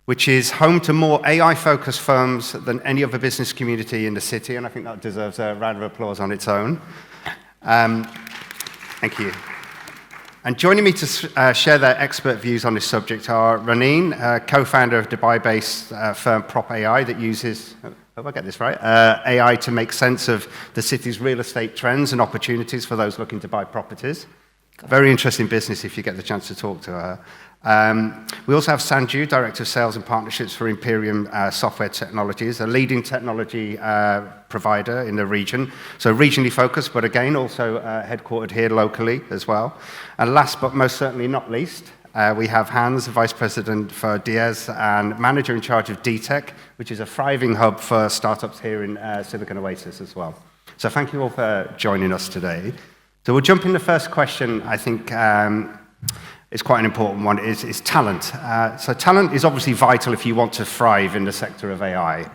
which is home to more AI-focused firms than any other business community in the city, and I think that deserves a round of applause on its own. Thank you. And joining me to share their expert views on this subject are Ranime, co-founder of Dubai-based firm Prop AI that uses, hope I get this right, AI to make sense of the city's real estate trends and opportunities for those looking to buy properties. Very interesting business if you get the chance to talk to her. We also have Sanju, Director of Sales and Partnerships for Imperium Software Technologies, a leading technology provider in the region. So regionally focused, but again, also headquartered here locally as well. And last but most certainly not least, we have Hans, Vice President for Diaz and Manager in charge of Dtec, which is a thriving hub for startups here in Silicon Oasis as well. So thank you all for joining us today. So we'll jump in the first question, I think, it's quite an important one, is talent. So talent is obviously vital if you want to thrive in the sector of AI.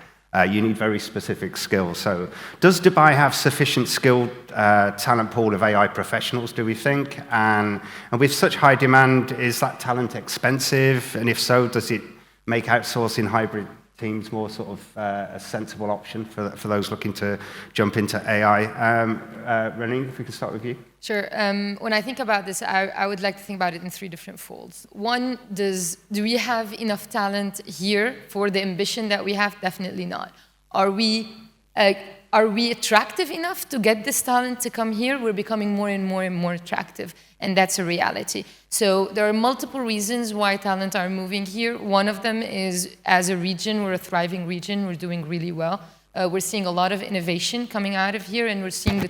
You need very specific skills. So does Dubai have sufficient skilled talent pool of AI professionals, do we think? And with such high demand, is that talent expensive? And if so, does it make outsourcing hybrid teams more sort of a sensible option for those looking to jump into AI? Ranime, if we can start with you. Sure. When I think about this, I would like to think about it in three different folds. One, do we have enough talent here for the ambition that we have? Definitely not. Are we attractive enough to get this talent to come here? We're becoming more and more and more attractive, and that's a reality. So there are multiple reasons why talent are moving here. One of them is, as a region, we're a thriving region. We're doing really well. We're seeing a lot of innovation coming out of here, and we're seeing the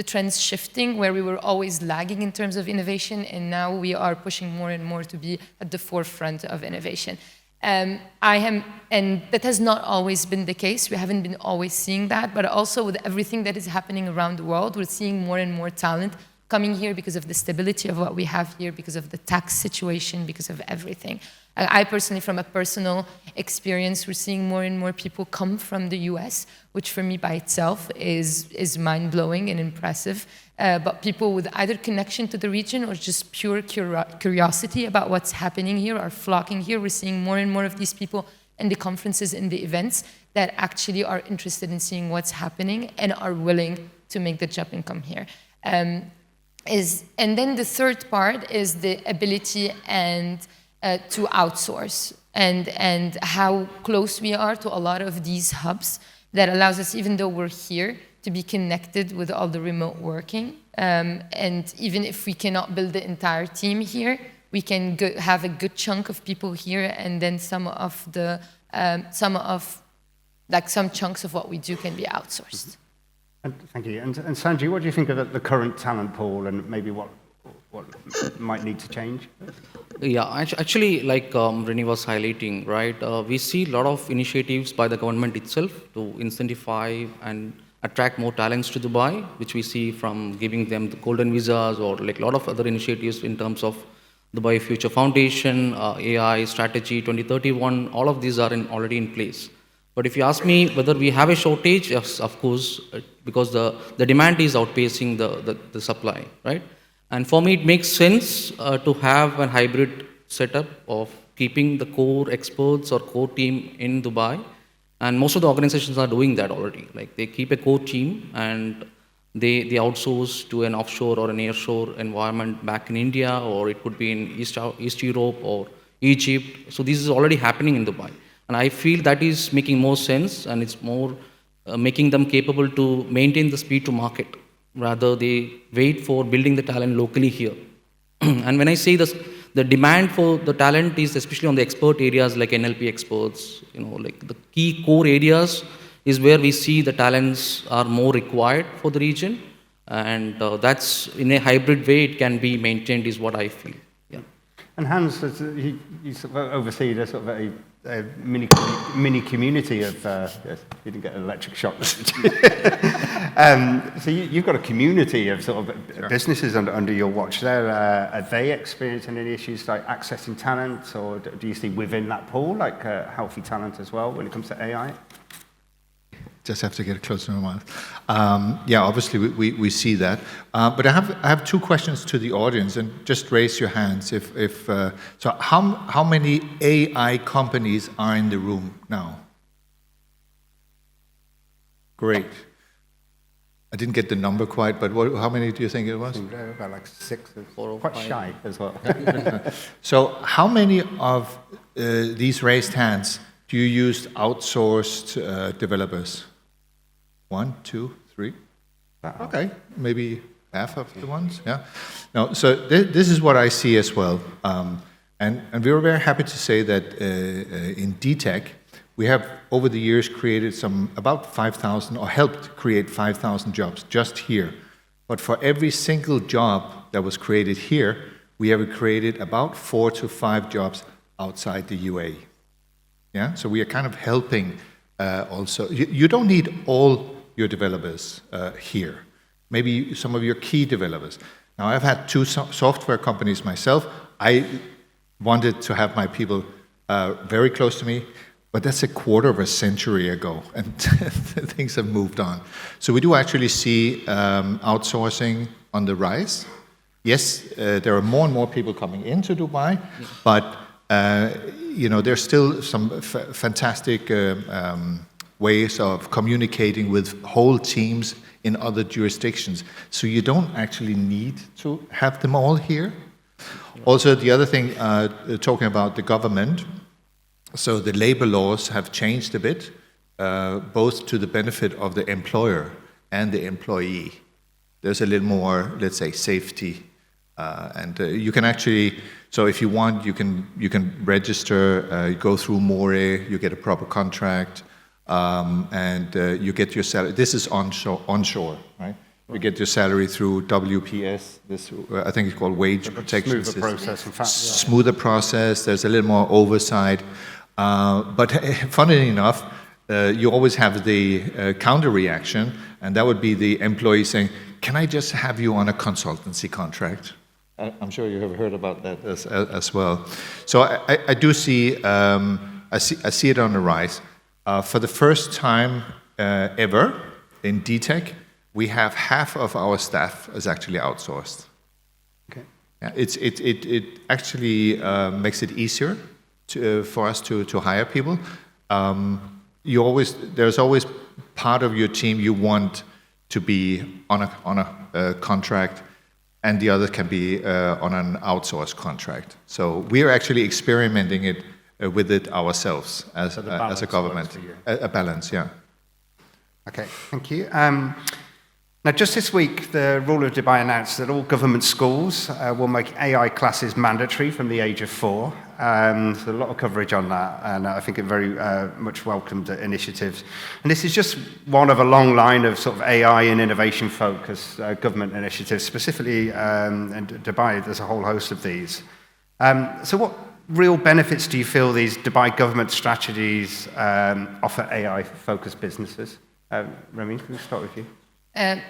trends shifting, where we were always lagging in terms of innovation, and now we are pushing more and more to be at the forefront of innovation. And that has not always been the case. We haven't been always seeing that, but also with everything that is happening around the world, we're seeing more and more talent coming here because of the stability of what we have here, because of the tax situation, because of everything. I personally, from a personal experience, we're seeing more and more people come from the US, which for me by itself is mind-blowing and impressive. But people with either connection to the region or just pure curiosity about what's happening here are flocking here. We're seeing more and more of these people in the conferences and the events that actually are interested in seeing what's happening and are willing to make the jump and come here. And then the third part is the ability to outsource and how close we are to a lot of these hubs that allows us, even though we're here, to be connected with all the remote working. And even if we cannot build the entire team here, we can have a good chunk of people here, and then some chunks of what we do can be outsourced. Thank you. And Sanju, what do you think of the current talent pool and maybe what might need to change? Yeah, actually, like Ranime was highlighting, right? We see a lot of initiatives by the government itself to incentivize and attract more talents to Dubai, which we see from giving them the golden visas or like a lot of other initiatives in terms of Dubai Future Foundation, AI strategy 2031. All of these are already in place. But if you ask me whether we have a shortage, yes, of course, because the demand is outpacing the supply, right? And for me, it makes sense to have a hybrid setup of keeping the core experts or core team in Dubai. And most of the organizations are doing that already. Like they keep a core team and they outsource to an offshore or an nearshore environment back in India, or it could be in East Europe or Egypt. So this is already happening in Dubai. And I feel that is making more sense, and it's more making them capable to maintain the speed to market. Rather, they wait for building the talent locally here. And when I say this, the demand for the talent is especially on the expert areas like NLP experts, like the key core areas is where we see the talents are more required for the region. And that's in a hybrid way, it can be maintained is what I feel. Yeah. And Hans, you sort of oversee the sort of a mini community of, yes, you didn't get an electric shock. So you've got a community of sort of businesses under your watch there. Are they experiencing any issues like accessing talent, or do you see within that pool like healthy talent as well when it comes to AI? just have to get closer to my mouth. Yeah, obviously we see that. But I have two questions to the audience, and just raise your hands if so. How many AI companies are in the room now? Great. I didn't get the number quite, but how many do you think it was? About like 6 or quite 5. shy as well. So how many of these raised hands do you use outsourced developers? 1, 2, 3? Okay, maybe half of the ones, yeah. No, so this is what I see as well. And we were very happy to say that in Dtec, we have, over the years, created about 5,000, or helped create 5,000 jobs just here. But for every single job that was created here, we have created about 4 to 5 jobs outside the UAE. Yeah, so we are kind of helping also. You don't need all your developers here. Maybe some of your key developers. Now, I've had 2 software companies myself. I wanted to have my people very close to me. But that's a quarter of a century ago, and things have moved on. So we do actually see outsourcing on the rise. Yes, there are more and more people coming into Dubai, but there's still some fantastic ways of communicating with whole teams in other jurisdictions. So you don't actually need to have them all here. Also, the other thing, talking about the government, so the labor laws have changed a bit, both to the benefit of the employer and the employee. There's a little more, let's say, safety, and you can actually. So if you want, you can register, go through More, you get a proper contract, and you get your salary. This is onshore, right? You get your salary through WPS. This I think it's called wage protection system. Smoother process, in fact. Smoother process. There's a little more oversight. But funnily enough, you always have the counter reaction, and that would be the employee saying, "Can I just have you on a consultancy contract?" I'm sure you have heard about that as well. So I do see, I see it on the rise. For the first time ever in Dtec, we have half of our staff is actually outsourced. Okay. Yeah, it actually makes it easier for us to hire people. There's always part of your team you want to be on a contract, and the other can be on an outsourced contract. So we are actually experimenting it with it ourselves as a government. A balance, yeah. Okay, thank you. Now, just this week, the Ruler of Dubai announced that all government schools will make AI classes mandatory from the age of 4. So a lot of coverage on that, and I think it very much welcomed initiatives. And this is just one of a long line of sort of AI and innovation-focused government initiatives, specifically in Dubai. There's a whole host of these. So what real benefits do you feel these Dubai government strategies offer AI-focused businesses? Remy, can we start with you?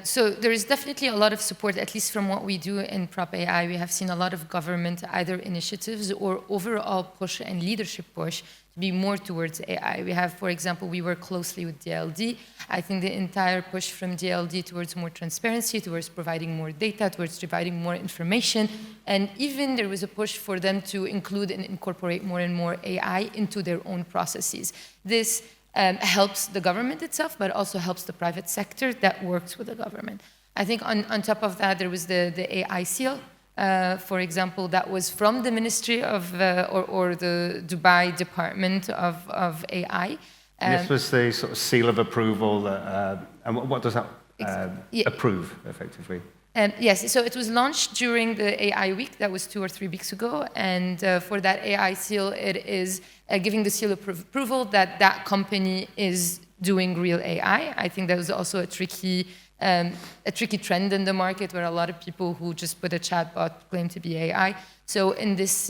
So there is definitely a lot of support, at least from what we do in Prop AI. We have seen a lot of government either initiatives or overall push and leadership push to be more towards AI. We have, for example, we work closely with DLD. I think the entire push from DLD towards more transparency, towards providing more data, towards providing more information, and even there was a push for them to include and incorporate more and more AI into their own processes. This helps the government itself, but also helps the private sector that works with the government. I think on top of that, there was the AI seal, for example, that was from the Ministry of, or the Dubai Department of AI. This was the sort of seal of approval, that, and what does that approve, effectively? Yes, so it was launched during the AI week, that was 2 or 3 weeks ago, and for that AI seal, it is giving the seal of approval that that company is doing real AI. I think that was also a tricky trend in the market where a lot of people who just put a chatbot claim to be AI. So in this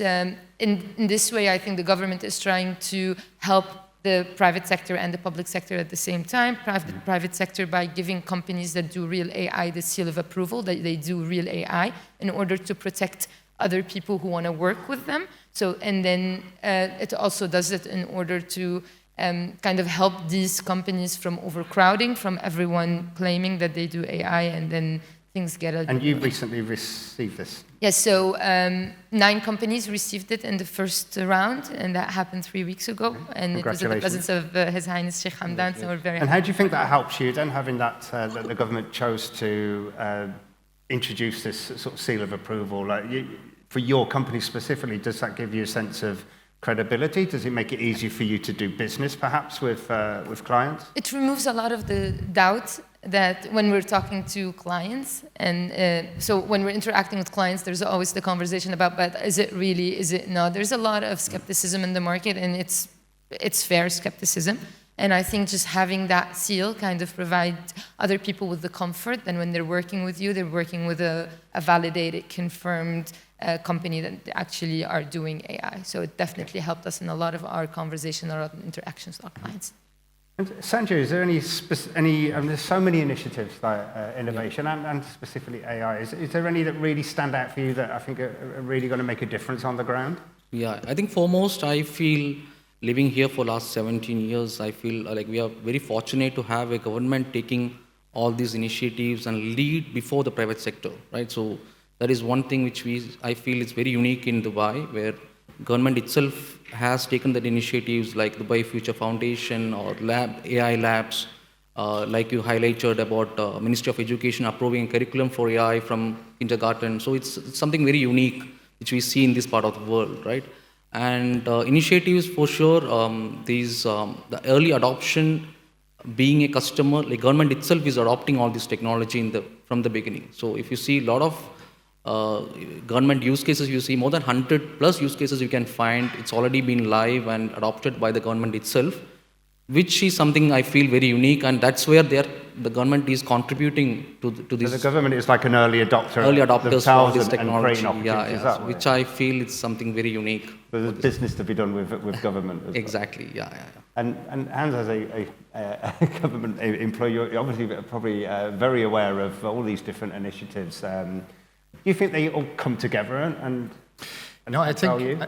way, I think the government is trying to help the private sector and the public sector at the same time. Private sector by giving companies that do real AI the seal of approval that they do real AI in order to protect other people who want to work with them. So, and then it also does it in order to kind of help these companies from overcrowding, from everyone claiming that they do AI, and then things get a... And you recently received this? Yes, so 9 companies received it in the first round, and that happened 3 weeks ago. And it was in the presence of His Highness Sheikh Hamdan, so we're very happy. And how do you think that helps you then, having that the government chose to introduce this sort of seal of approval? For your company specifically, does that give you a sense of credibility? Does it make it easier for you to do business, perhaps, with clients? It removes a lot of the doubt that when we're talking to clients, and so when we're interacting with clients, there's always the conversation about, but is it really, is it not? There's a lot of skepticism in the market, and it's fair skepticism. And I think just having that seal kind of provides other people with the comfort that when they're working with you, they're working with a validated, confirmed company that actually are doing AI. So it definitely helped us in a lot of our conversation, a lot of interactions with our clients. And Sanju, is there there's so many initiatives like innovation and specifically AI. Is there any that really stand out for you that I think are really going to make a difference on the ground? Yeah, I think foremost, I feel living here for last 17 years, I feel like we are very fortunate to have a government taking all these initiatives and lead before the private sector, right? So that is one thing which I feel is very unique in Dubai, where government itself has taken that initiatives like Dubai Future Foundation or AI labs, like you highlighted about Ministry of Education approving a curriculum for AI from kindergarten. So it's something very unique which we see in this part of the world, right? And initiatives for sure, the early adoption, being a customer, like government itself is adopting all this technology from the beginning. So if you see a lot of government use cases, you see more than 100 plus use cases you can find. It's already been live and adopted by the government itself, which is something I feel very unique, and that's where the government is contributing to this. So the government is like an early adopter. Early adopters for this technology, yeah. Which I feel is something very unique. There's business to be done with government. Exactly, yeah. And Hans, as a government employee, you're obviously probably very aware of all these different initiatives. Do you think they all come together and no, I think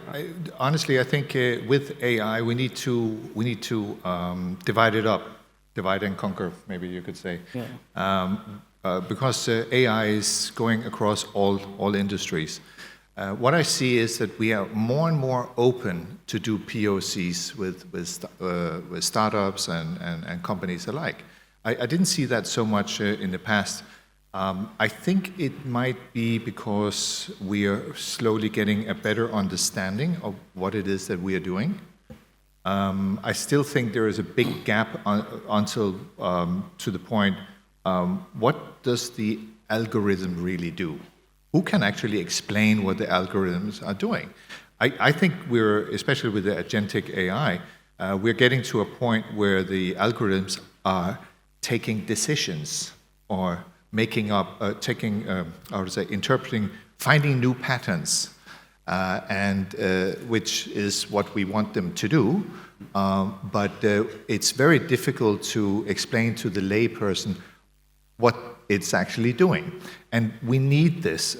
honestly, I think with AI we need to divide it up, divide and conquer, maybe you could say, because AI is going across all industries. What I see is that we are more and more open to do POCs with startups and companies alike. I didn't see that so much in the past. I think it might be because we are slowly getting a better understanding of what it is that we are doing. I still think there is a big gap until to the point, what does the algorithm really do? Who can actually explain what the algorithms are doing? I think we're, especially with the agentic AI, we're getting to a point where the algorithms are taking decisions or making up, interpreting, finding new patterns, and which is what we want them to do. But it's very difficult to explain to the layperson what it's actually doing. And we need this.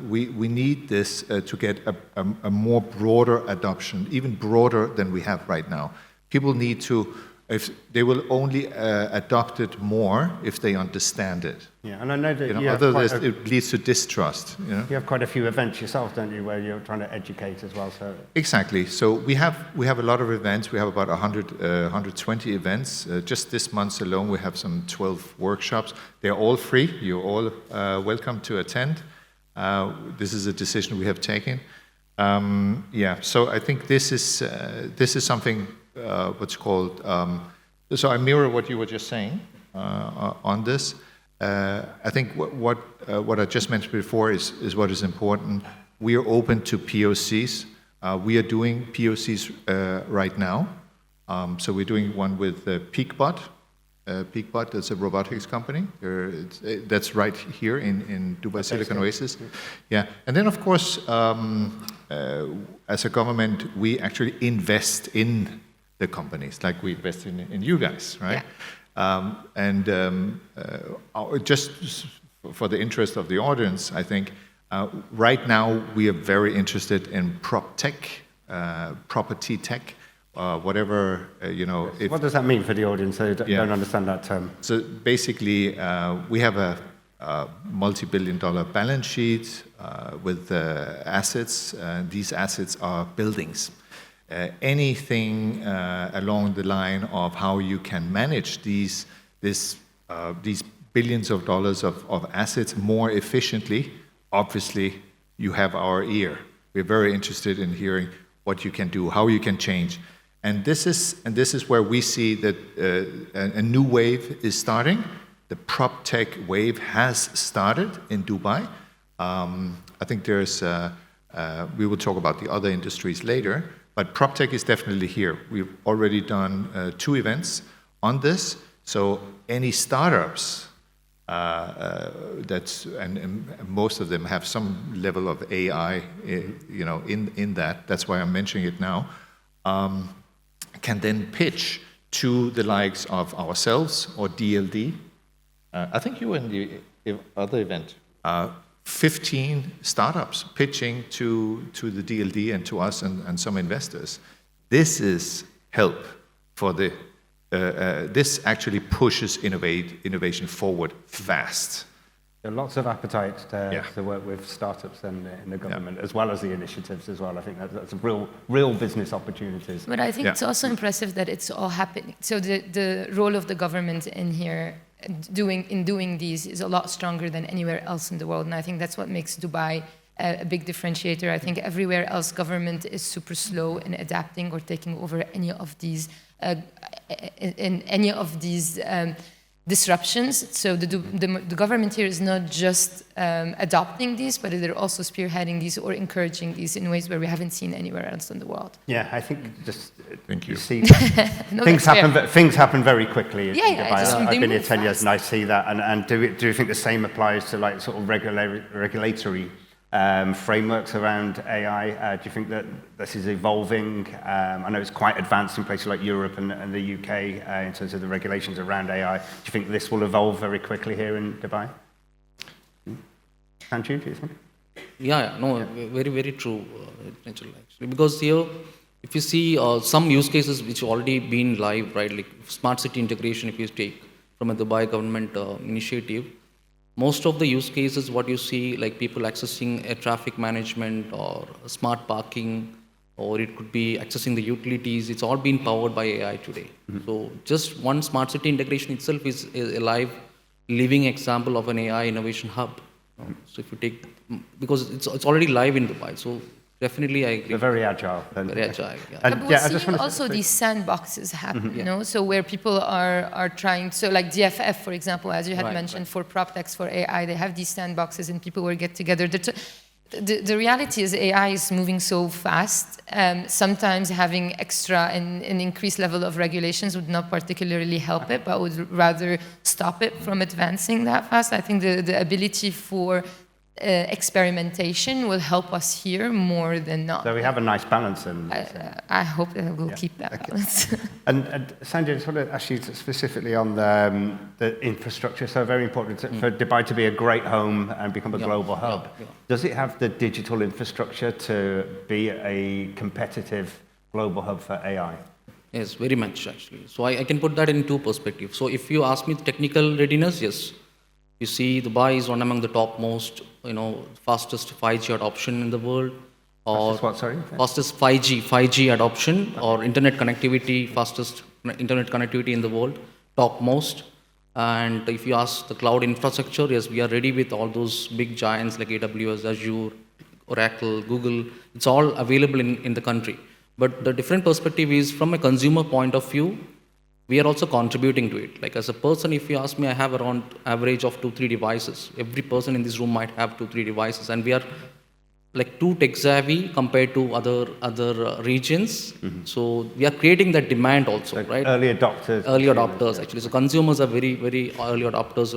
We need this to get a more broader adoption, even broader than we have right now. People need to, if they will only adopt it more if they understand it. Yeah, and I know that otherwise it leads to distrust. You have quite a few events yourself, don't you, where you're trying to educate as well. So exactly. So we have a lot of events. We have about 120 events. Just this month alone, we have some 12 workshops. They're all free. You're all welcome to attend. This is a decision we have taken. So I think this is something. What's called. So I mirror what you were just saying on this. I think what I just mentioned before is what is important. We are open to POCs. We are doing POCs right now. So we're doing one with Peakbot. Peakbot is a robotics company. That's right here in Dubai Silicon Oasis. Yeah, and then of course, as a government, we actually invest in the companies, like we invest in you guys, right? Yeah. Just for the interest of the audience, I think right now we are very interested in prop tech, property tech, whatever, if What does that mean for the audience who Yeah. don't understand that term? So basically, we have a multi-billion-dollar balance sheet with assets. These assets are buildings. Anything along the line of how you can manage these billions of dollars of assets more efficiently, obviously, you have our ear. We're very interested in hearing what you can do, how you can change. And this is where we see that a new wave is starting. The prop tech wave has started in Dubai. I think there's, we will talk about the other industries later, but prop tech is definitely here. We've already done 2 events on this. So any startups, and most of them have some level of AI, in that. That's why I'm mentioning it now. Can then pitch to the likes of ourselves or DLD. I think you were in the other event. 15 startups pitching to the DLD and to us and some investors. This is help for the. This actually pushes innovation forward fast. There are lots of appetite to work with startups and in the government, as well as the initiatives as well. I think that's real business opportunities. But I think it's also impressive that it's all happening. So the role of the government in here doing these is a lot stronger than anywhere else in the world. And I think that's what makes Dubai a big differentiator. I think everywhere else government is super slow in adapting or taking over any of these disruptions. So the government here is not just adopting these, but they're also spearheading these or encouraging these in ways where we haven't seen anywhere else in the world. Yeah, I think just Thank you. see No, things happen very quickly in Yeah, Dubai. I've been here 10 years fast. and I see that. And do you think the same applies to like sort of regulatory frameworks around AI? Do you think that this is evolving? I know it's quite advanced in places like Europe and the UK in terms of the regulations around AI. Do you think this will evolve very quickly here in Dubai? Sanju, do you think? Very, very true, Nagel, actually. Because here, if you see some use cases which already been live, right, like smart city integration, if you take from a Dubai government initiative, most of the use cases, what you see, like people accessing a traffic management or smart parking, or it could be accessing the utilities, it's all being powered by AI today. Mm-hmm. So just one smart city integration itself is a live, living example of an AI innovation hub. Mm-hmm. So if you take, because it's already live in Dubai, so definitely I agree. They're very agile. Very agile, yeah. But we're seeing also these sandboxes happen, you know, so where people are trying, so like DFF, for example, as you had mentioned, for PropTechs, for AI, they have these sandboxes and people will get together. The reality is AI is moving so fast. Sometimes having extra and an increased level of regulations would not particularly help it, but would rather stop it from advancing that fast. I think the ability for experimentation will help us here more than not. So we have a nice balance. I hope that we'll keep that balance. And Sanjay, I just want to ask you specifically on the infrastructure. So very important for Dubai to be a great home and become a global hub. Does it have the digital infrastructure to be a competitive global hub for AI? Yes, very much actually. So I can put that in 2 perspectives. So if you ask me technical readiness, yes. You see, Dubai is one among the topmost, fastest 5G adoption in the world. Or fastest what, sorry? Fastest 5G adoption, or internet connectivity, fastest internet connectivity in the world, topmost. And if you ask the cloud infrastructure, yes, we are ready with all those big giants like AWS, Azure, Oracle, Google. It's all available in the country. But the different perspective is from a consumer point of view, we are also contributing to it. Like as a person, if you ask me, I have around average of 2-3 devices. Every person in this room might have 2-3 devices, and we are like too tech savvy compared to other regions. Mm-hmm. So we are creating that demand also, like right? Early adopters. Actually. So consumers are very, very early adopters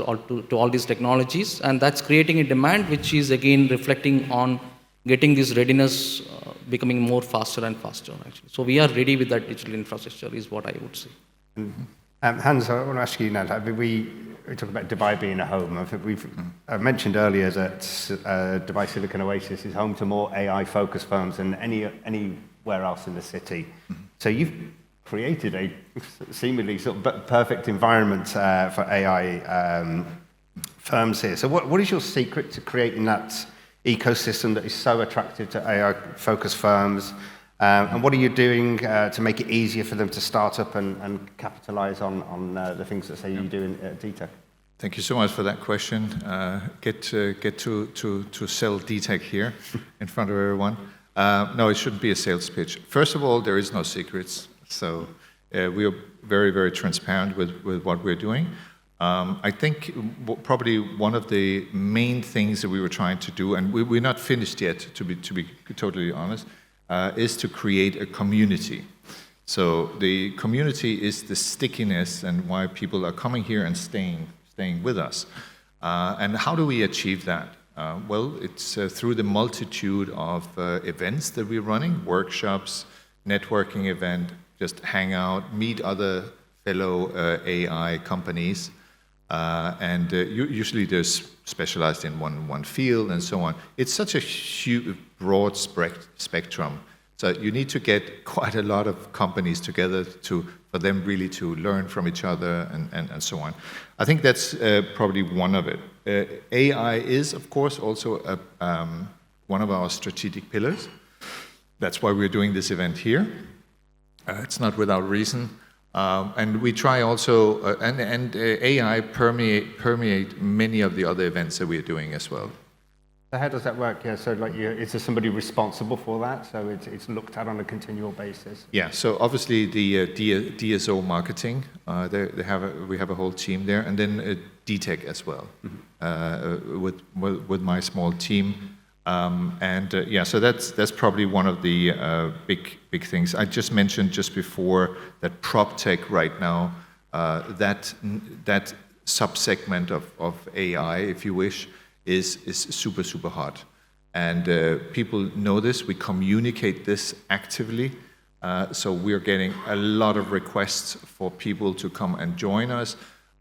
to all these technologies, and that's creating a demand which is again reflecting on getting this readiness becoming more faster and faster. Actually, so we are ready with that digital infrastructure, is what I would say. Hans, I want to ask you now, we talk about Dubai being a home. I think we've mentioned earlier that Dubai Silicon Oasis is home to more AI-focused firms than anywhere else in the city. Mm-hmm. So you've created a seemingly sort of perfect environment for AI firms here. So what is your secret to creating that ecosystem that is so attractive to AI-focused firms? And what are you doing to make it easier for them to start up and capitalize on the things that, say, you do at Dtec? Thank you so much for that question. Get to sell Dtec here in front of everyone. No, it shouldn't be a sales pitch. First of all, there is no secrets. So we are very, very transparent with what we're doing. I think probably one of the main things that we were trying to do, and we're not finished yet, to be totally honest, is to create a community. So the community is the stickiness and why people are coming here and staying with us. And how do we achieve that? Well, it's through the multitude of events that we're running, workshops, networking event, just hang out, meet other fellow AI companies. And usually they're specialized in one field and so on. It's such a huge, broad spectrum. So you need to get quite a lot of companies together for them really to learn from each other and so on. I think that's probably one of it. AI is, of course, also one of our strategic pillars. That's why we're doing this event here. It's not without reason. And we try also, and AI permeate many of the other events that we're doing as well. So how does that work? Yeah, so like, is there somebody responsible for that? So it's looked at on a continual basis? Yeah, so obviously the DSO marketing, we have a whole team there, and then Dtec as well, with my small team. Yeah, so that's probably one of the big things. I just mentioned just before that PropTech right now, that subsegment of AI, if you wish, is super, super hot. And people know this, we communicate this actively. So we're getting a lot of requests for people to come and join us.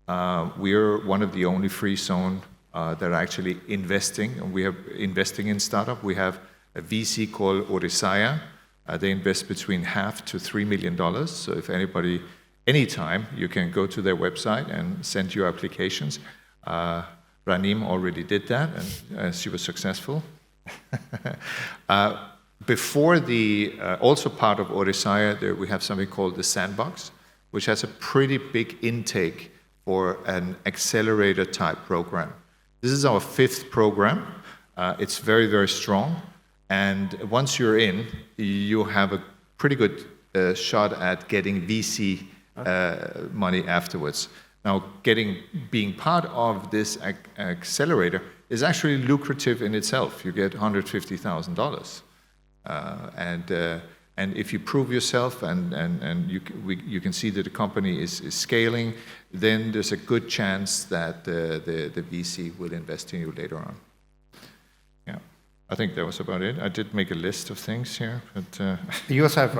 We're one of the only free zone that are actually investing, and we are investing in startup. We have a VC called Orisaya. They invest between $0.5 to $3 million. So if anybody, anytime, you can go to their website and send your applications. Ranime already did that, and she was successful. Before also part of Orisaya, we have something called the Sandbox, which has a pretty big intake for an accelerator type program. This is our 5th program. It's very, very strong. And once you're in, you have a pretty good shot at getting VC money afterwards. Now, being part of this accelerator is actually lucrative in itself. You get $150,000. And if you prove yourself and you can see that the company is scaling, then there's a good chance that the VC will invest in you later on. Yeah, I think that was about it. I did make a list of things here, but you also have.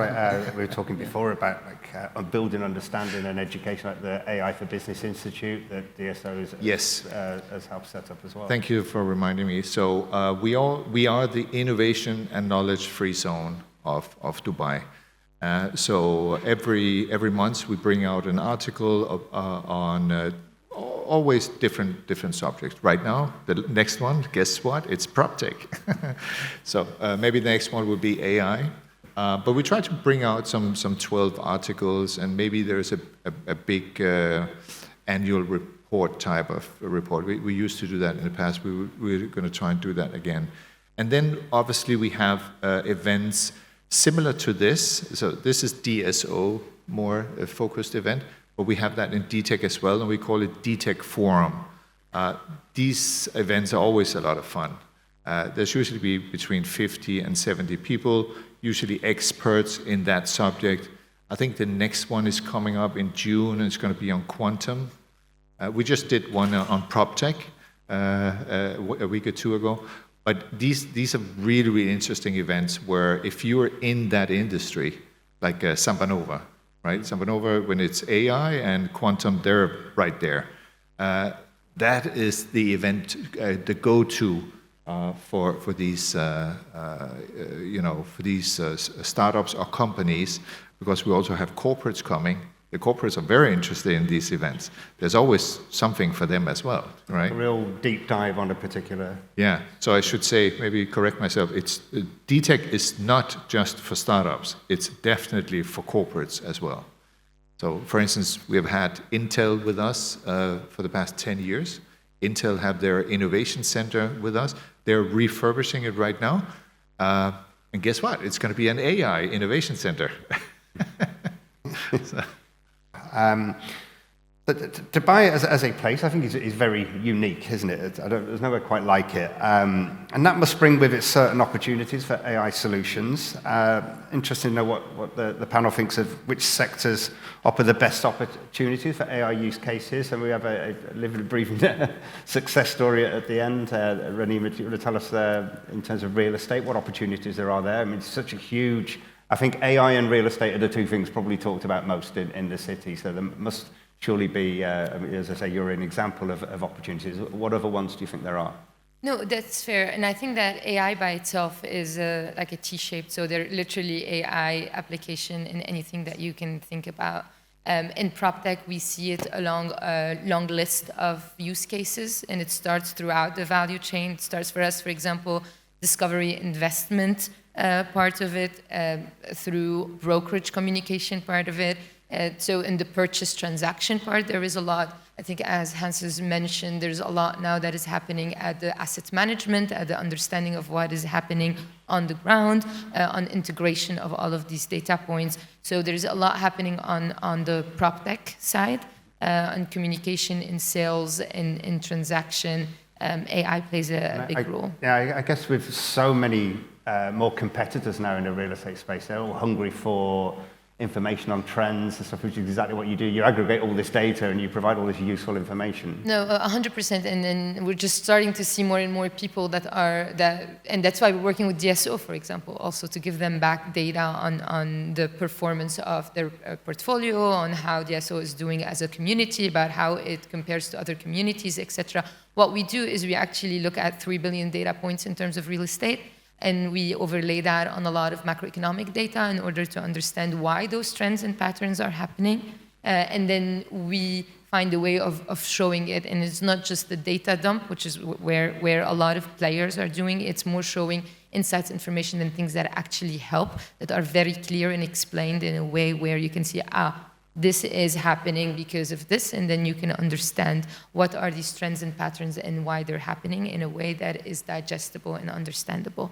We were talking before about building understanding and education, like the AI for Business Institute that DSO has helped set up as well. Thank you for reminding me. So we are the innovation and knowledge free zone of Dubai. So every month we bring out an article on always different subjects. Right now, the next one, guess what? It's PropTech. So maybe the next one will be AI. But we try to bring out some 12 articles, and maybe there's a big annual report type of report. We used to do that in the past. We're going to try and do that again. And then obviously we have events similar to this. So this is DSO, more a focused event, but we have that in Dtec as well, and we call it Dtec Forum. These events are always a lot of fun. There's usually between 50 and 70 people, usually experts in that subject. I think the next one is coming up in June, and it's going to be on quantum. We just did one on PropTech a week or two ago. But these are really, really interesting events where if you're in that industry, like Sambanova, right? Sambanova, when it's AI and quantum, they're right there. That is the event, the go-to for these startups or companies, because we also have corporates coming. The corporates are very interested in these events. There's always something for them as well, right? A real deep dive on a particular... Yeah, so I should say, maybe correct myself, Dtec is not just for startups, it's definitely for corporates as well. So, for instance, we have had Intel with us for the past 10 years. Intel have their innovation center with us. They're refurbishing it right now. And guess what? It's going to be an AI innovation center. So. But Dubai as a place, I think, is very unique, isn't it? There's nowhere quite like it. And that must bring with it certain opportunities for AI solutions. Interested to know what the panel thinks of which sectors offer the best opportunities for AI use cases. And we have a living, breathing success story at the end. Ranime, do you want to tell us in terms of real estate, what opportunities there are there? I mean, it's such a huge... I think AI and real estate are the two things probably talked about most in the city. So there must surely be, as I say, you're an example of opportunities. What other ones do you think there are? No, that's fair. And I think that AI by itself is like a T-shaped. So they're literally AI application in anything that you can think about. In PropTech, we see it along a long list of use cases, and it starts throughout the value chain. It starts for us, for example, discovery investment part of it, through brokerage communication part of it. So in the purchase transaction part, there is a lot. I think as Hans has mentioned, there's a lot now that is happening at the asset management, at the understanding of what is happening on the ground, on integration of all of these data points. So there's a lot happening on the PropTech side, on communication, in sales, in transaction. AI plays a big role. Yeah, I guess with so many more competitors now in the real estate space, they're all hungry for information on trends and stuff, which is exactly what you do. You aggregate all this data and you provide all this useful information. No, 100%. And then we're just starting to see more and more people and that's why we're working with DSO, for example, also to give them back data on the performance of their portfolio, on how DSO is doing as a community, about how it compares to other communities, etc. What we do is we actually look at 3 billion data points in terms of real estate, and we overlay that on a lot of macroeconomic data in order to understand why those trends and patterns are happening. And then we find a way of showing it. And it's not just the data dump, which is where a lot of players are doing. It's more showing insights, information, and things that actually help, that are very clear and explained in a way where you can see, this is happening because of this, and then you can understand what are these trends and patterns and why they're happening in a way that is digestible and understandable.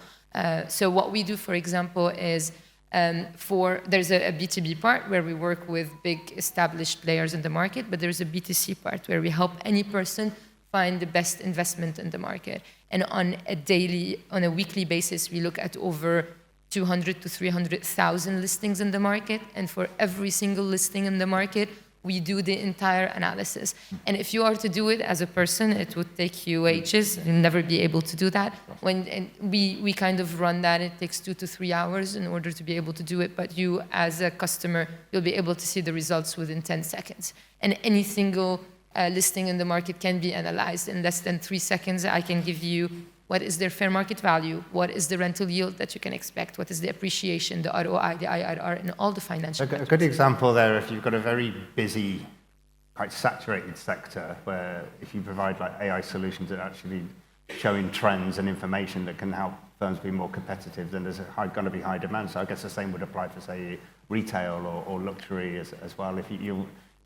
So what we do, for example, is there's a B2B part where we work with big established players in the market, but there's a B2C part where we help any person find the best investment in the market. And on a weekly basis, we look at over 200 to 300,000 listings in the market, and for every single listing in the market, we do the entire analysis. And if you are to do it as a person, it would take you ages. You'll never be able to do that. We kind of run that. It takes 2 to 3 hours in order to be able to do it. But you, as a customer, you'll be able to see the results within 10 seconds. And any single listing in the market can be analyzed in less than 3 seconds. I can give you what is their fair market value, what is the rental yield that you can expect, what is the appreciation, the ROI, the IRR, and all the financial metrics. A good example there, if you've got a very busy, quite saturated sector, where if you provide like AI solutions that actually showing trends and information that can help firms be more competitive, then there's going to be high demand. So I guess the same would apply for, say, retail or luxury as well. If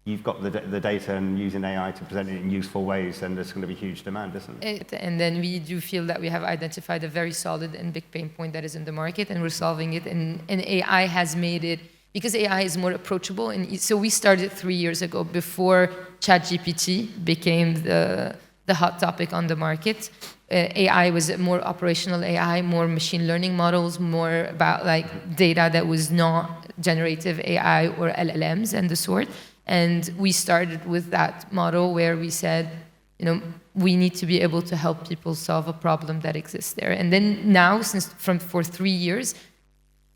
you've got the data and using AI to present it in useful ways, then there's going to be huge demand, isn't it? And then we do feel that we have identified a very solid and big pain point that is in the market, and we're solving it. And AI has made it, because AI is more approachable. And so we started 3 years ago, before ChatGPT became the hot topic on the market. AI was more operational AI, more machine learning models, more about like data that was not generative AI or LLMs and the sort. And we started with that model where we said, we need to be able to help people solve a problem that exists there. And then now, for 3 years,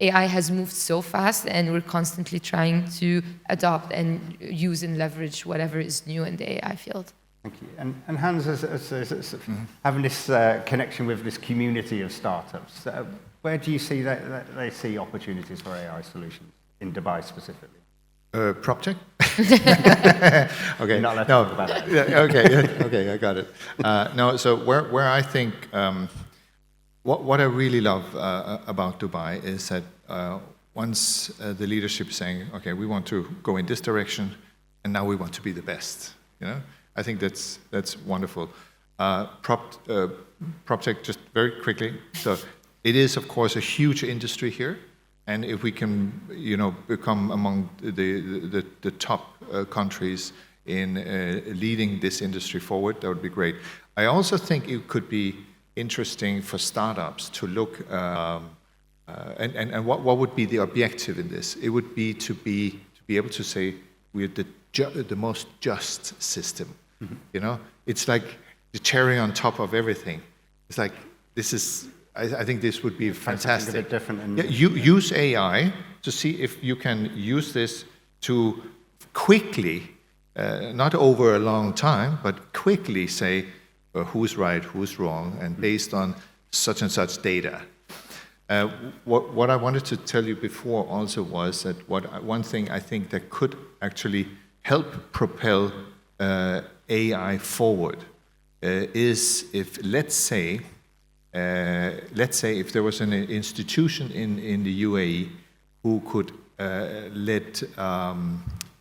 AI has moved so fast, and we're constantly trying to adopt and use and leverage whatever is new in the AI field. Thank you. And Hans, as having this connection with this community of startups, where do you see that they see opportunities for AI solutions in Dubai specifically? PropTech? Okay. Not allowed to talk about that. Okay, I got it. No, so where I think, what I really love about Dubai is that once the leadership is saying, okay, we want to go in this direction, and now we want to be the best, you know? I think that's wonderful. PropTech, just very quickly. So it is, of course, a huge industry here, and if we can, you know, become among the top countries in leading this industry forward, that would be great. I also think it could be interesting for startups to look, and what would be the objective in this? It would be to be able to say we're the most just system. Mm-hmm. You know, it's like the cherry on top of everything. It's like this is. I think this would be fantastic. A bit different. Use AI to see if you can use this to quickly, not over a long time, but quickly say who's right, who's wrong, and based on such and such data. What I wanted to tell you before also was that one thing I think that could actually help propel AI forward is if, let's say if there was an institution in the UAE who could let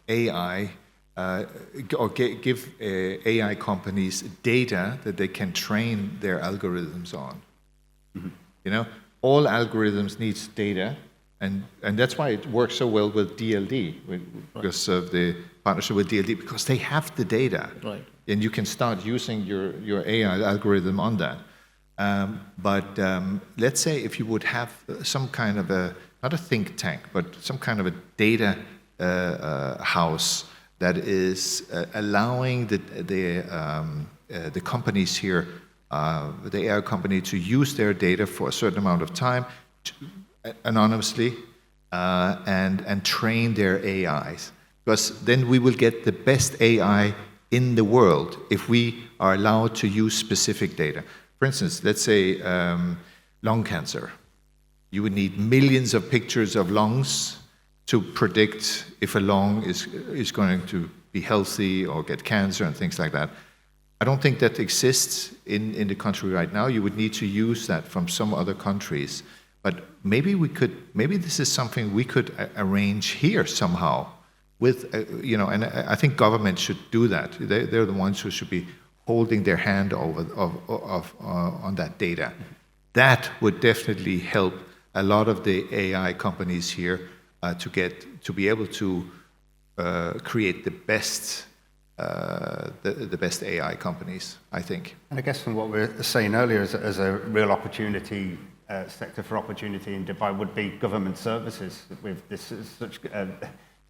AI or give AI companies data that they can train their algorithms on. Mm-hmm. You know, all algorithms needs data, and that's why it works so well with DLD, because of the partnership with DLD, because they have the data, right? And you can start using your AI algorithm on that. But let's say if you would have some kind of not a think tank, but some kind of a data house that is allowing the companies here, the AI company, to use their data for a certain amount of time, anonymously, and train their AIs. Because then we will get the best AI in the world if we are allowed to use specific data. For instance, let's say lung cancer. You would need millions of pictures of lungs to predict if a lung is going to be healthy or get cancer and things like that. I don't think that exists in the country right now. You would need to use that from some other countries. But maybe this is something we could arrange here somehow with, you know, and I think government should do that. They're the ones who should be holding their hand on that data. That would definitely help a lot of the AI companies here to be able to create the best AI companies, I think. And I guess from what we were saying earlier, as a real opportunity sector for opportunity in Dubai would be government services. With this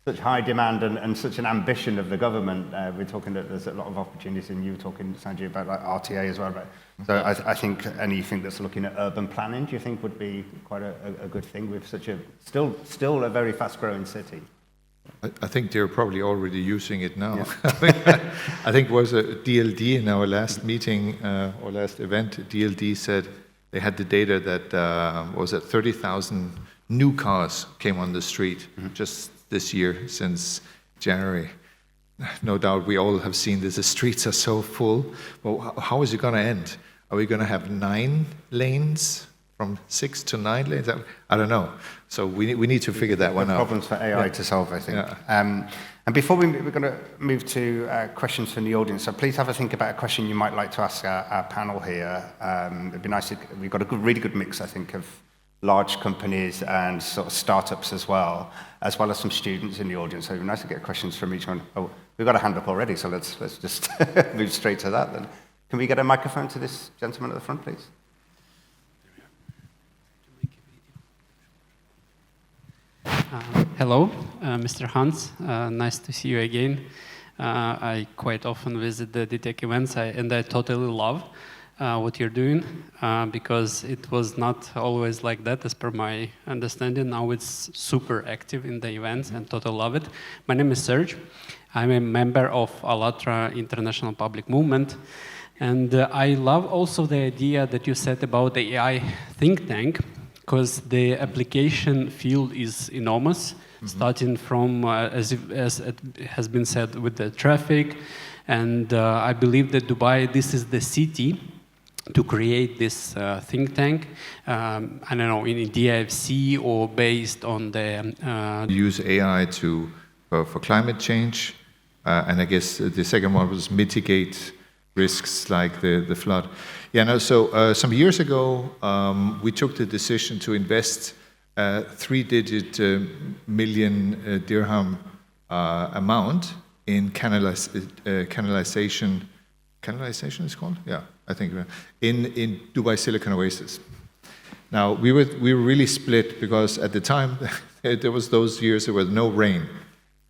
such high demand and such an ambition of the government, we're talking that there's a lot of opportunities, and you were talking, Sanju, about like RTA as well. Right? So I think anything that's looking at urban planning, do you think would be quite a good thing with such a still a very fast-growing city? I think they're probably already using it now. Yeah. I think it was a DLD in our last meeting or last event. DLD said they had the data that was at 30,000 new cars came on the street just this year since January. No doubt we all have seen this. The streets are so full. Well, how is it going to end? Are we going to have 9 lanes? From 6 to 9 lanes? I don't know. So we need to figure that one out. Problems for AI to solve, I think. Yeah. And before we're going to move to questions from the audience, so please have a think about a question you might like to ask our panel here. It'd be nice we've got a really good mix, I think, of large companies and sort of startups as well as some students in the audience. So it'd be nice to get questions from each one. Oh, we've got a hand up already, so let's just move straight to that then. Can we get a microphone to this gentleman at the front, please? Hello, Mr. Hans. Nice to see you again. I quite often visit the Dtec events, and I totally love what you're doing because it was not always like that, as per my understanding. Now it's super active in the events, and totally love it. My name is Serge. I'm a member of Allatra International Public Movement. And I love also the idea that you said about the AI think tank, because the application field is enormous, starting from, as it has been said, with the traffic. And I believe that Dubai, this is the city to create this think tank. I don't know, in DIFC or based on the... Use AI for climate change, and I guess the second one was mitigate risks like the flood. Yeah, no, so some years ago, we took the decision to invest 3-digit million dirham amount in canalization. Canalization is called? Yeah, I think in Dubai Silicon Oasis. Now we were really split because at the time there was those years there was no rain,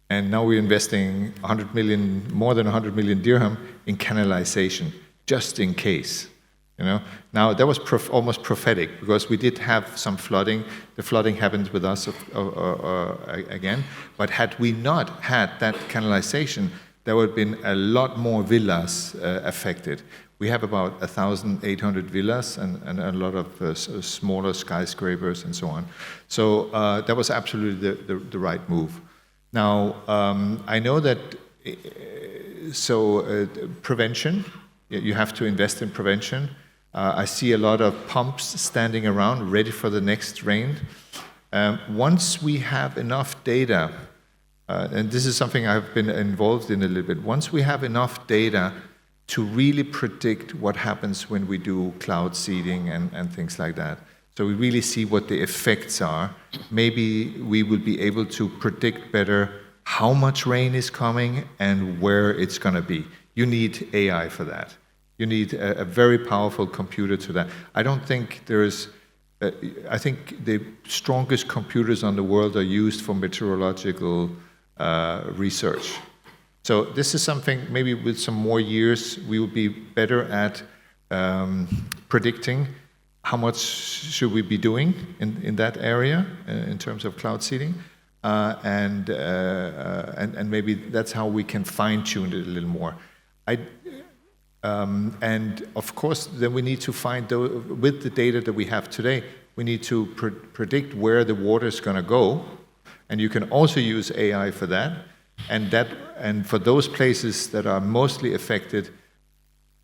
and now we're investing 100 million, more than 100 million dirham in canalization just in case. You know, now that was almost prophetic because we did have some flooding. The flooding happened with us again, but had we not had that canalization, there would have been a lot more villas affected. We have about 1,800 villas and a lot of smaller skyscrapers and so on. So that was absolutely the right move. Now, I know that, prevention, you have to invest in prevention. I see a lot of pumps standing around ready for the next rain. Once we have enough data, and this is something I've been involved in a little bit, once we have enough data to really predict what happens when we do cloud seeding and things like that, so we really see what the effects are, maybe we will be able to predict better how much rain is coming and where it's going to be. You need AI for that. You need a very powerful computer to that. I don't think there is, I think the strongest computers on the world are used for meteorological research. So this is something, maybe with some more years, we will be better at predicting how much should we be doing in that area in terms of cloud seeding. And maybe that's how we can fine-tune it a little more. And of course, then we need to find, with the data that we have today, we need to predict where the water is going to go. And you can also use AI for that. And for those places that are mostly affected,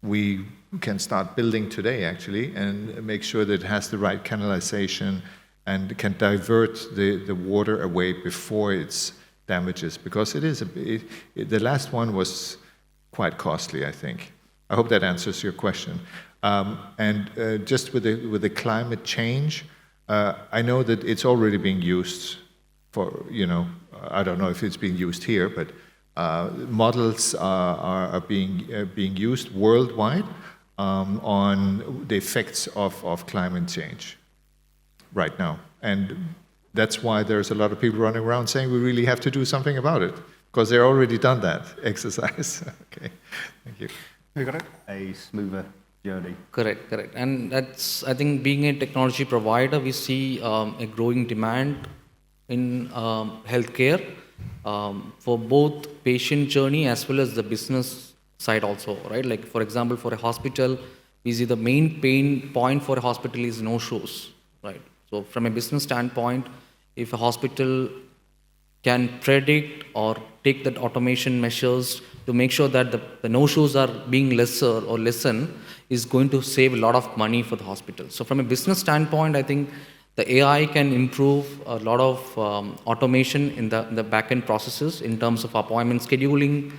we can start building today, actually, and make sure that it has the right canalization and can divert the water away before it damages. Because it is the last one was quite costly, I think. I hope that answers your question. Just with the climate change, I know that it's already being used for, you know, I don't know if it's being used here, but models are being used worldwide on the effects of climate change right now. And that's why there's a lot of people running around saying we really have to do something about it, because they've already done that exercise. Okay, thank you. We got a smoother journey. Correct. And that's, I think, being a technology provider, we see a growing demand in healthcare for both patient journey as well as the business side also, right? Like, for example, for a hospital, we see the main pain point for a hospital is no-shows, right? So from a business standpoint, if a hospital can predict or take that automation measures to make sure that the no-shows are being lesser or lessen, is going to save a lot of money for the hospital. So from a business standpoint, I think the AI can improve a lot of automation in the back-end processes in terms of appointment scheduling,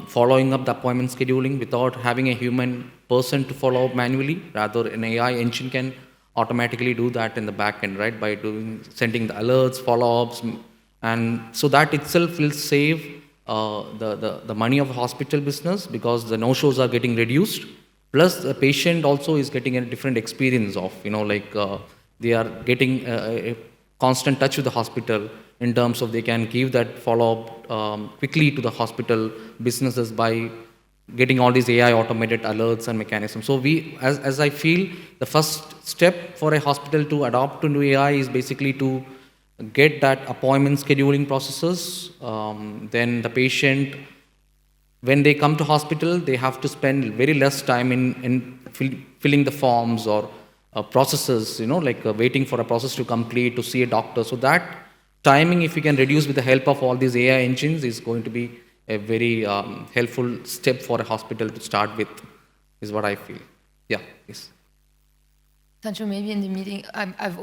following up the appointment scheduling without having a human person to follow up manually. Rather, an AI engine can automatically do that in the back-end, right, by sending the alerts, follow-ups, and so that itself will save the money of a hospital business because the no-shows are getting reduced. Plus, the patient also is getting a different experience of, you know, like they are getting a constant touch with the hospital in terms of they can give that follow-up quickly to the hospital businesses by getting all these AI automated alerts and mechanisms. So we, as I feel, the first step for a hospital to adopt to new AI is basically to get that appointment scheduling processes. Then the patient, when they come to hospital, they have to spend very less time in filling the forms or processes, like waiting for a process to complete to see a doctor. So that timing, if we can reduce with the help of all these AI engines, is going to be a very helpful step for a hospital to start with, is what I feel. Yeah, please. Sanju, maybe in the meeting,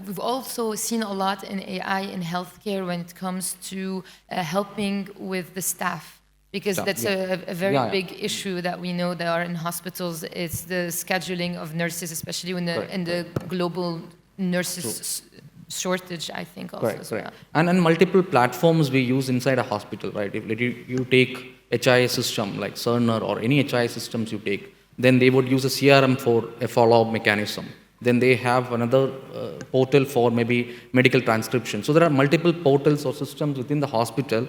we've also seen a lot in AI in healthcare when it comes to helping with the staff, because that's a very big issue that we know there are in hospitals. It's the scheduling of nurses, especially when in the global nurses shortage, I think, also as well. And multiple platforms we use inside a hospital, right? If you take HIA system like Cerner or any HIA systems you take, then they would use a CRM for a follow-up mechanism. Then they have another portal for maybe medical transcription. So there are multiple portals or systems within the hospital.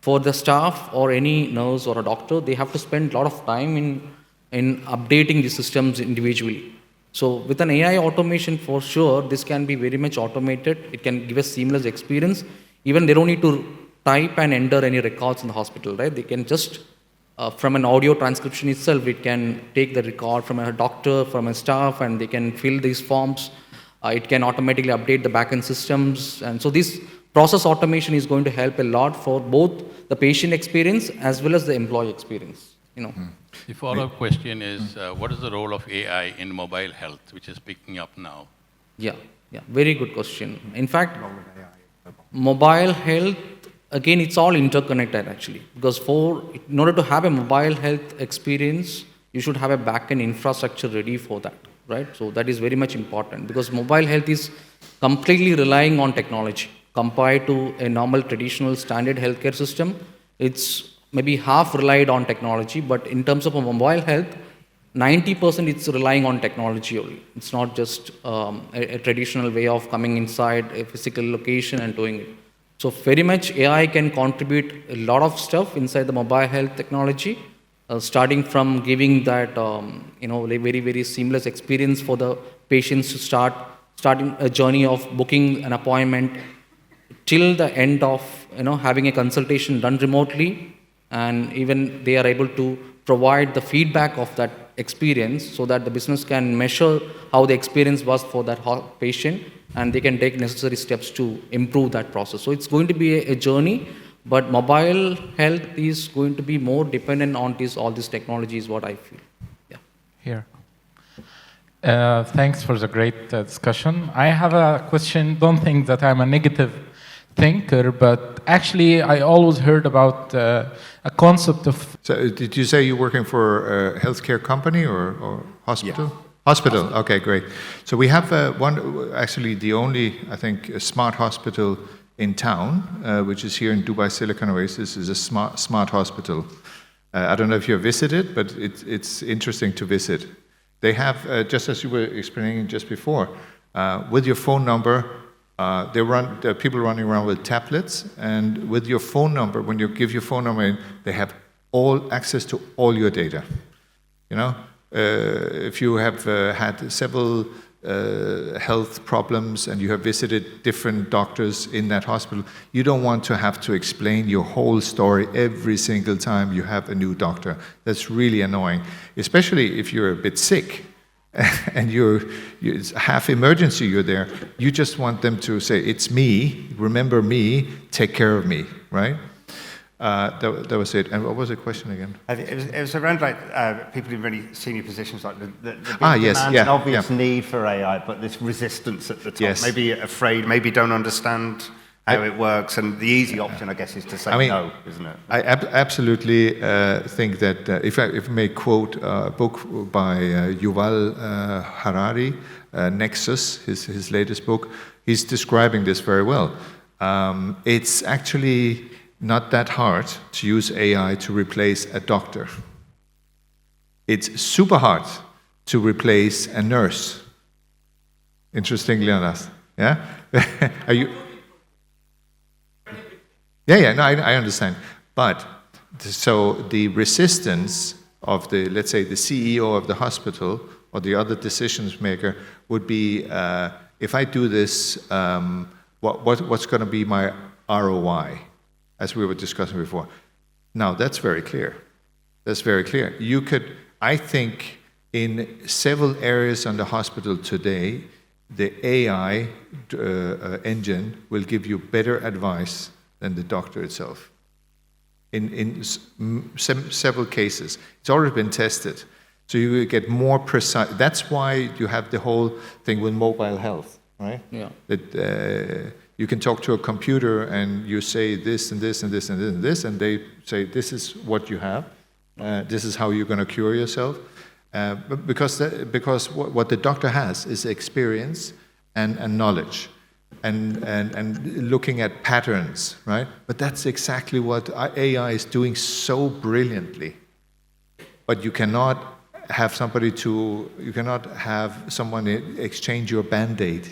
For the staff or any nurse or a doctor, they have to spend a lot of time in updating the systems individually. So with an AI automation, for sure, this can be very much automated. It can give a seamless experience. Even they don't need to type and enter any records in the hospital, right? They can just, from an audio transcription itself, it can take the record from a doctor, from a staff, and they can fill these forms. It can automatically update the backend systems. And so this process automation is going to help a lot for both the patient experience as well as the employee experience. The follow-up question is, what is the role of AI in mobile health, which is picking up now? Yeah, very good question. In fact, mobile health, again, it's all interconnected actually, because in order to have a mobile health experience, you should have a back-end infrastructure ready for that, right? So that is very much important, because mobile health is completely relying on technology compared to a normal traditional standard healthcare system. It's maybe half relied on technology, but in terms of a mobile health, 90% it's relying on technology only. It's not just a traditional way of coming inside a physical location and doing it. So very much AI can contribute a lot of stuff inside the mobile health technology, starting from giving that very, very seamless experience for the patients to starting a journey of booking an appointment till the end of having a consultation done remotely. And even they are able to provide the feedback of that experience so that the business can measure how the experience was for that patient, and they can take necessary steps to improve that process. So it's going to be a journey, but mobile health is going to be more dependent on all these technologies, what I feel. Yeah. Here. Thanks for the great discussion. I have a question. Don't think that I'm a negative thinker, but actually I always heard about a concept of... So did you say you're working for a healthcare company or hospital? Yeah. Hospital, okay, great. So we have actually the only, I think, a smart hospital in town, which is here in Dubai Silicon Oasis, is a smart hospital. I don't know if you've visited, but it's interesting to visit. They have, just as you were explaining just before, with your phone number, there are people running around with tablets, and with your phone number, when you give your phone number in, they have all access to all your data. If you have had several health problems and you have visited different doctors in that hospital, you don't want to have to explain your whole story every single time you have a new doctor. That's really annoying, especially if you're a bit sick and it's half emergency you're there. You just want them to say, it's me, remember me, take care of me, right? That was it. And what was the question again? It was around people in really senior positions, like the big yes, demand and obvious need for AI, but this resistance at the top. Yes. Maybe afraid, maybe don't understand how it works, and the easy option, I guess, is to say no, isn't it? I absolutely think that if I may quote a book by Yuval Harari, Nexus, his latest book, he's describing this very well. It's actually not that hard to use AI to replace a doctor. It's super hard to replace a nurse. Interestingly enough, yeah? Are you? Yeah, no, I understand. But, so the resistance of let's say, the CEO of the hospital or the other decision maker would be, if I do this, what's going to be my ROI, as we were discussing before. Now, that's very clear. That's very clear. You could, I think, in several areas in the hospital today, the AI engine will give you better advice than the doctor itself. In several cases. It's already been tested. So you will get more precise. That's why you have the whole thing with mobile health, right? Yeah. That you can talk to a computer and you say this and this and this and this and this, and they say, this is what you have. This is how you're going to cure yourself. Because what the doctor has is experience and knowledge. And looking at patterns, right? But that's exactly what AI is doing so brilliantly. But you cannot have someone exchange your Band-Aid.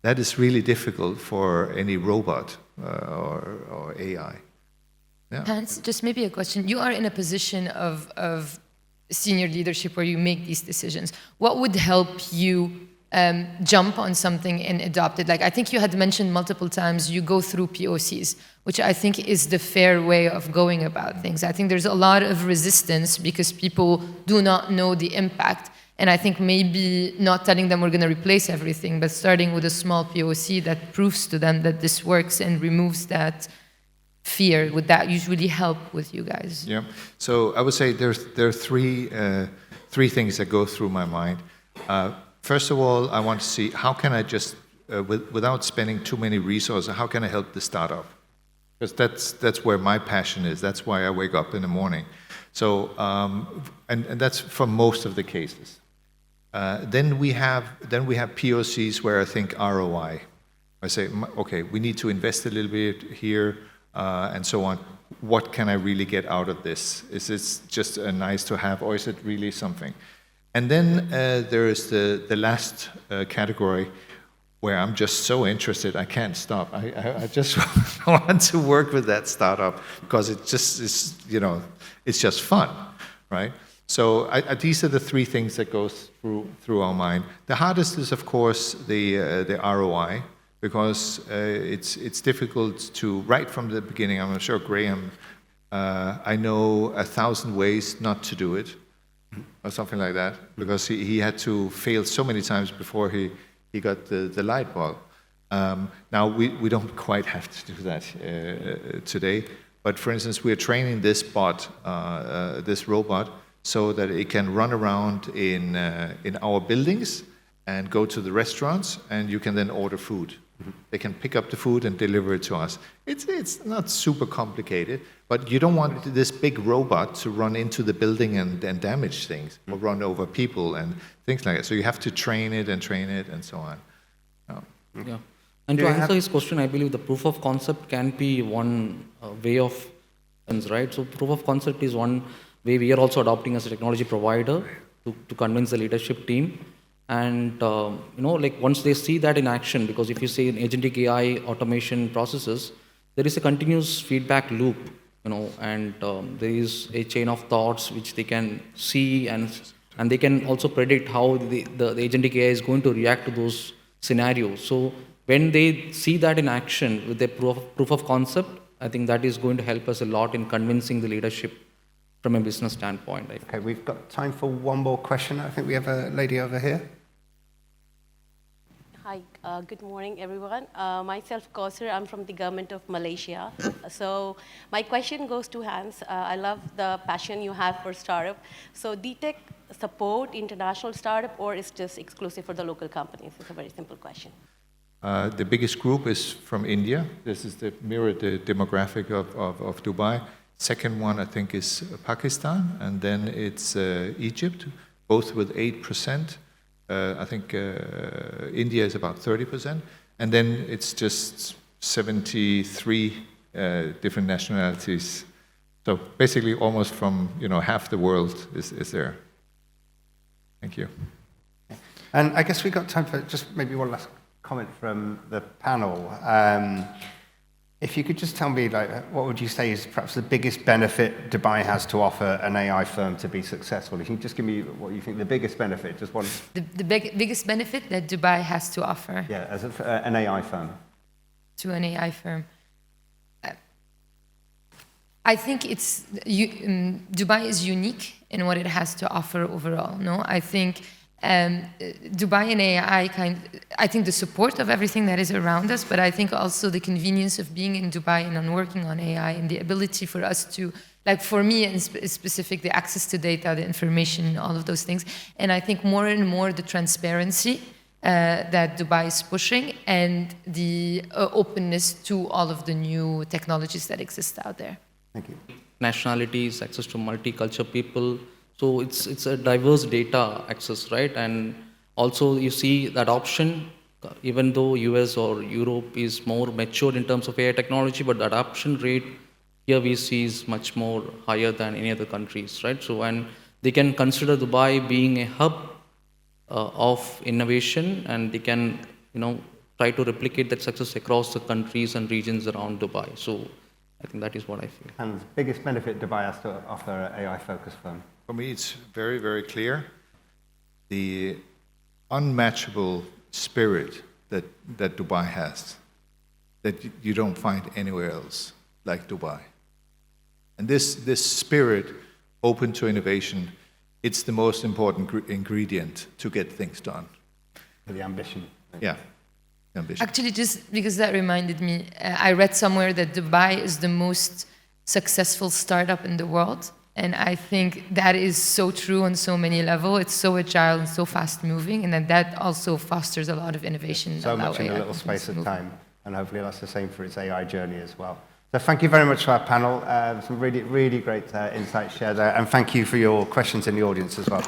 That is really difficult for any robot or AI. Yeah. Hans, just maybe a question. You are in a position of senior leadership where you make these decisions. What would help you jump on something and adopt it? Like, I think you had mentioned multiple times you go through POCs, which I think is the fair way of going about things. I think there's a lot of resistance because people do not know the impact. And I think maybe not telling them we're going to replace everything, but starting with a small POC that proves to them that this works and removes that fear, would that usually help with you guys? Yeah. So I would say there are three things that go through my mind. First of all, I want to see how can I just, without spending too many resources, how can I help the startup? Because that's where my passion is. That's why I wake up in the morning. So, and that's for most of the cases. Then we have POCs where I think ROI. I say, okay, we need to invest a little bit here and so on. What can I really get out of this? Is this just a nice to have, or is it really something? And then there is the last category where I'm just so interested, I can't stop. I just want to work with that startup because it just is, it's just fun, right? So these are the three things that go through our mind. The hardest is, of course, the ROI, because it's difficult to, right from the beginning, I'm sure Graham, I know 1,000 ways not to do it, or something like that, because he had to fail so many times before he got the light bulb. Now, we don't quite have to do that today, but for instance, we're training this bot, this robot, so that it can run around in our buildings and go to the restaurants, and you can then order food. They can pick up the food and deliver it to us. It's not super complicated, but you don't want this big robot to run into the building and damage things, or run over people and things like that. So you have to train it and so on. Yeah. And to answer his question, I believe the proof of concept can be one way of, right? So proof of concept is one way we are also adopting as a technology provider to convince the leadership team. And like once they see that in action, because if you say in agentic AI automation processes, there is a continuous feedback loop, and there is a chain of thoughts which they can see, and they can also predict how the agentic AI is going to react to those scenarios. So when they see that in action with the proof of concept, I think that is going to help us a lot in convincing the leadership from a business standpoint. Okay, we've got time for one more question. I think we have a lady over here. Hi, good morning, everyone. Myself, Kausar, I'm from the government of Malaysia. So my question goes to Hans. I love the passion you have for startup. So Dtec support international startup, or is just exclusive for the local companies? It's a very simple question. The biggest group is from India. This is the demographic of Dubai. Second one, I think, is Pakistan, and then it's Egypt, both with 8%. I think India is about 30%, and then it's just 73 different nationalities. So basically, almost from half the world is there. Thank you. And I guess we got time for just maybe one last comment from the panel. If you could just tell me, what would you say is perhaps the biggest benefit Dubai has to offer an AI firm to be successful? If you can just give me what you think the biggest benefit, just one. The biggest benefit that Dubai has to offer? Yeah, as an AI firm. to an AI firm. I think Dubai is unique in what it has to offer overall. No, I think Dubai and AI I think the support of everything that is around us, but I think also the convenience of being in Dubai and on working on AI and the ability for us to, like for me in specific, the access to data, the information, all of those things, and I think more and more the transparency that Dubai is pushing and the openness to all of the new technologies that exist out there. Thank you. Nationalities, access to multicultural people. So it's a diverse data access, right? And also you see that option, even though US or Europe is more mature in terms of AI technology, but the adoption rate here we see is much more higher than any other countries, right? So, and they can consider Dubai being a hub of innovation, and they can, try to replicate that success across the countries and regions around Dubai. So I think that is what I feel. And the biggest benefit Dubai has to offer an AI-focused firm? For me, it's very, very clear. The unmatchable spirit that Dubai has, that you don't find anywhere else like Dubai. And this spirit, open to innovation, it's the most important ingredient to get things done. The ambition. Yeah. Ambition. Actually, just because that reminded me, I read somewhere that Dubai is the most successful startup in the world. And I think that is so true on so many levels. It's so agile and so fast moving, and that also fosters a lot of innovation. So much in a little space of time. And hopefully that's the same for its AI journey as well. So thank you very much to our panel. Some really, really great insights shared there. And thank you for your questions in the audience as well.